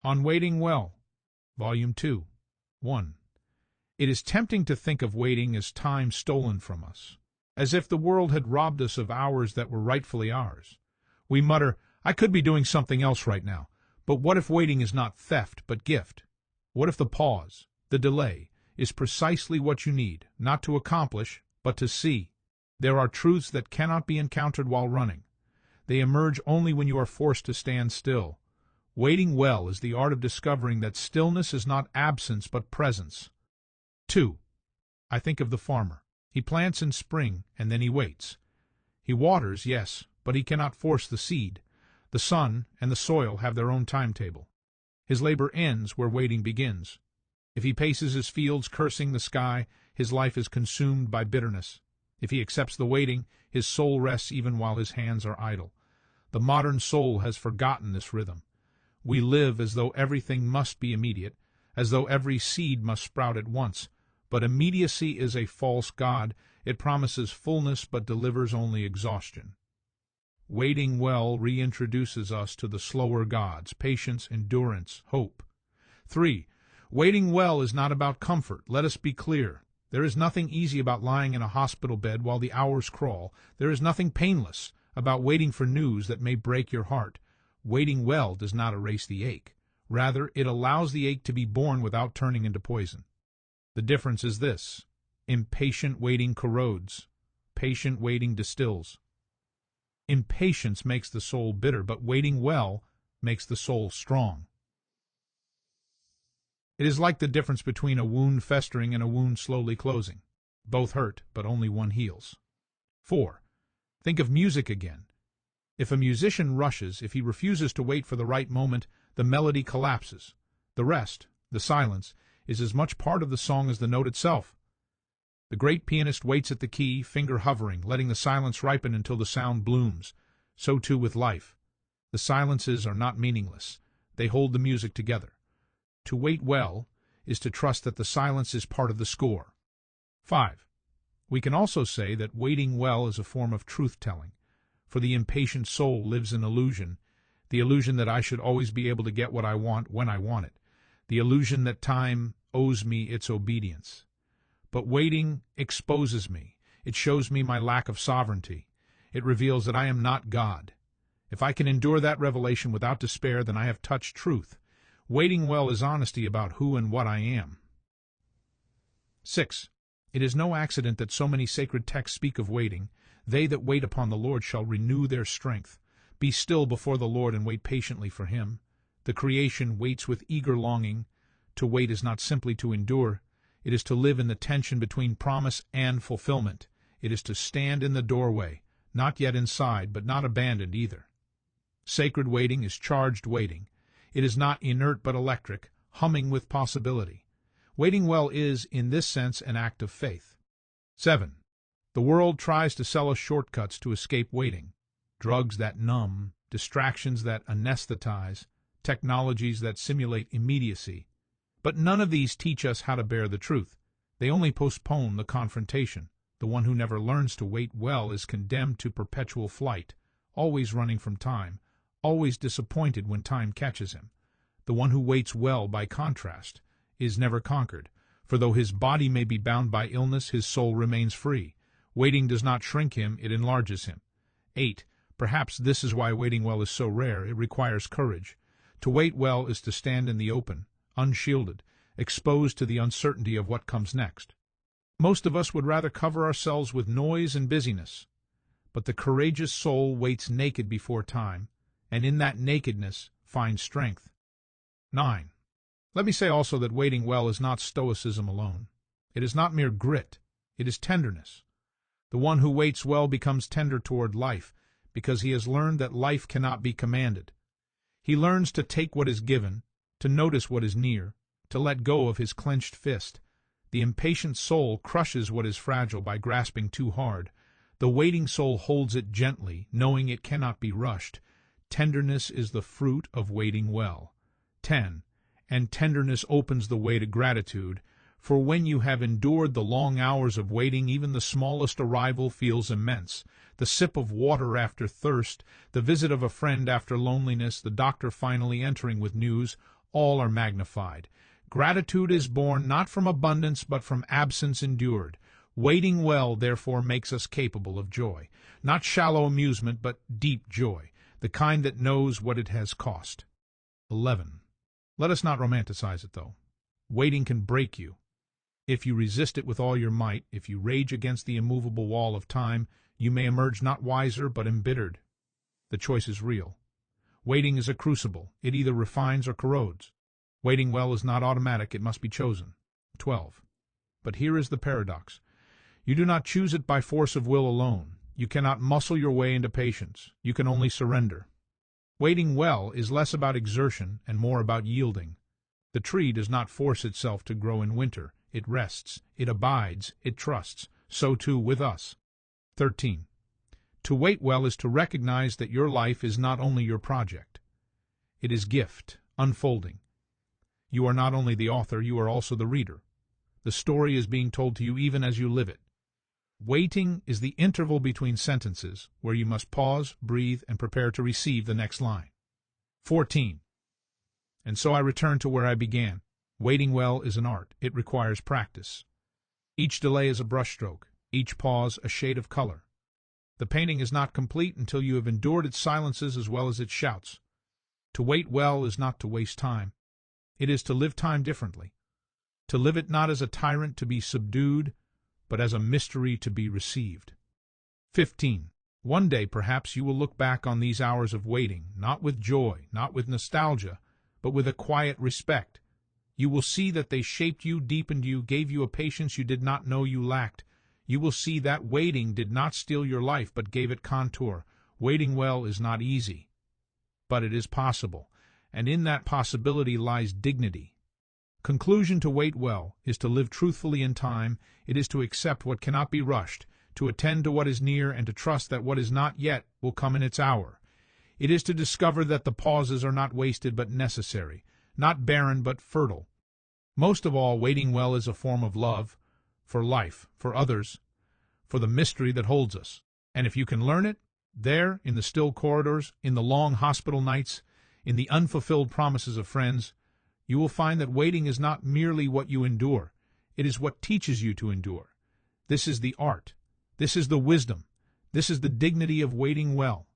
On Waiting Well, Volume 2, 1. It is tempting to think of waiting as time stolen from us, as if the world had robbed us of hours that were rightfully ours. We mutter, I could be doing something else right now, but what if waiting is not theft but gift? What if the pause, the delay, is precisely what you need, not to accomplish, but to see? There are truths that cannot be encountered while running. They emerge only when you are forced to stand still. Waiting well is the art of discovering that stillness is not absence but presence. 2. I think of the farmer. He plants in spring, and then he waits. He waters, yes, but he cannot force the seed. The sun and the soil have their own timetable. His labor ends where waiting begins. If he paces his fields cursing the sky, his life is consumed by bitterness. If he accepts the waiting, his soul rests even while his hands are idle. The modern soul has forgotten this rhythm. We live as though everything must be immediate, as though every seed must sprout at once. But immediacy is a false god. It promises fullness but delivers only exhaustion. Waiting well reintroduces us to the slower gods, patience, endurance, hope. 3. Waiting well is not about comfort. Let us be clear. There is nothing easy about lying in a hospital bed while the hours crawl. There is nothing painless about waiting for news that may break your heart. Waiting well does not erase the ache. Rather, it allows the ache to be borne without turning into poison. The difference is this: impatient waiting corrodes, patient waiting distills. Impatience makes the soul bitter, but waiting well makes the soul strong. It is like the difference between a wound festering and a wound slowly closing. Both hurt, but only one heals. 4. Think of music again. If a musician rushes, if he refuses to wait for the right moment, the melody collapses. The rest, the silence, is as much part of the song as the note itself. The great pianist waits at the key, finger hovering, letting the silence ripen until the sound blooms. So too with life. The silences are not meaningless. They hold the music together. To wait well is to trust that the silence is part of the score. 5. We can also say that waiting well is a form of truth-telling, for the impatient soul lives in illusion, the illusion that I should always be able to get what I want when I want it, the illusion that time owes me its obedience. But waiting exposes me. It shows me my lack of sovereignty. It reveals that I am not God. If I can endure that revelation without despair, then I have touched truth. Waiting well is honesty about who and what I am. 6. It is no accident that so many sacred texts speak of waiting. They that wait upon the Lord shall renew their strength. Be still before the Lord and wait patiently for him. The creation waits with eager longing. To wait is not simply to endure. It is to live in the tension between promise and fulfillment. It is to stand in the doorway, not yet inside, but not abandoned either. Sacred waiting is charged waiting. It is not inert but electric, humming with possibility. Waiting well is, in this sense, an act of faith. 7. The world tries to sell us shortcuts to escape waiting. Drugs that numb, distractions that anesthetize, technologies that simulate immediacy. But none of these teach us how to bear the truth. They only postpone the confrontation. The one who never learns to wait well is condemned to perpetual flight, always running from time, always disappointed when time catches him. The one who waits well, by contrast, is never conquered, for though his body may be bound by illness, his soul remains free. Waiting does not shrink him, it enlarges him. 8. Perhaps this is why waiting well is so rare. It requires courage. To wait well is to stand in the open, unshielded, exposed to the uncertainty of what comes next. Most of us would rather cover ourselves with noise and busyness, but the courageous soul waits naked before time, and in that nakedness finds strength. 9. Let me say also that waiting well is not stoicism alone. It is not mere grit. It is tenderness. The one who waits well becomes tender toward life, because he has learned that life cannot be commanded. He learns to take what is given, to notice what is near, to let go of his clenched fist. The impatient soul crushes what is fragile by grasping too hard. The waiting soul holds it gently, knowing it cannot be rushed. Tenderness is the fruit of waiting well. 10. And tenderness opens the way to gratitude, for when you have endured the long hours of waiting, even the smallest arrival feels immense. The sip of water after thirst, the visit of a friend after loneliness, the doctor finally entering with news, all are magnified. Gratitude is born not from abundance but from absence endured. Waiting well, therefore, makes us capable of joy. Not shallow amusement, but deep joy, the kind that knows what it has cost. 11. Let us not romanticize it, though. Waiting can break you. If you resist it with all your might, if you rage against the immovable wall of time, you may emerge not wiser but embittered. The choice is real. Waiting is a crucible. It either refines or corrodes. Waiting well is not automatic. It must be chosen. 12. But here is the paradox. You do not choose it by force of will alone. You cannot muscle your way into patience. You can only surrender. Waiting well is less about exertion and more about yielding. The tree does not force itself to grow in winter. It rests, it abides, it trusts. So too with us. 13. To wait well is to recognize that your life is not only your project. It is gift, unfolding. You are not only the author, you are also the reader. The story is being told to you even as you live it. Waiting is the interval between sentences, where you must pause, breathe, and prepare to receive the next line. 14. And so I return to where I began. Waiting well is an art. It requires practice. Each delay is a brushstroke, each pause a shade of color. The painting is not complete until you have endured its silences as well as its shouts. To wait well is not to waste time. It is to live time differently. To live it not as a tyrant to be subdued, but as a mystery to be received. 15. One day, perhaps, you will look back on these hours of waiting, not with joy, not with nostalgia, but with a quiet respect. You will see that they shaped you, deepened you, gave you a patience you did not know you lacked. You will see that waiting did not steal your life, but gave it contour. Waiting well is not easy, but it is possible, and in that possibility lies dignity. Conclusion: to wait well is to live truthfully in time. It is to accept what cannot be rushed, to attend to what is near, and to trust that what is not yet will come in its hour. It is to discover that the pauses are not wasted but necessary, not barren but fertile. Most of all, waiting well is a form of love, for life, for others, for the mystery that holds us. And if you can learn it, there, in the still corridors, in the long hospital nights, in the unfulfilled promises of friends, you will find that waiting is not merely what you endure, it is what teaches you to endure. This is the art, this is the wisdom, this is the dignity of waiting well.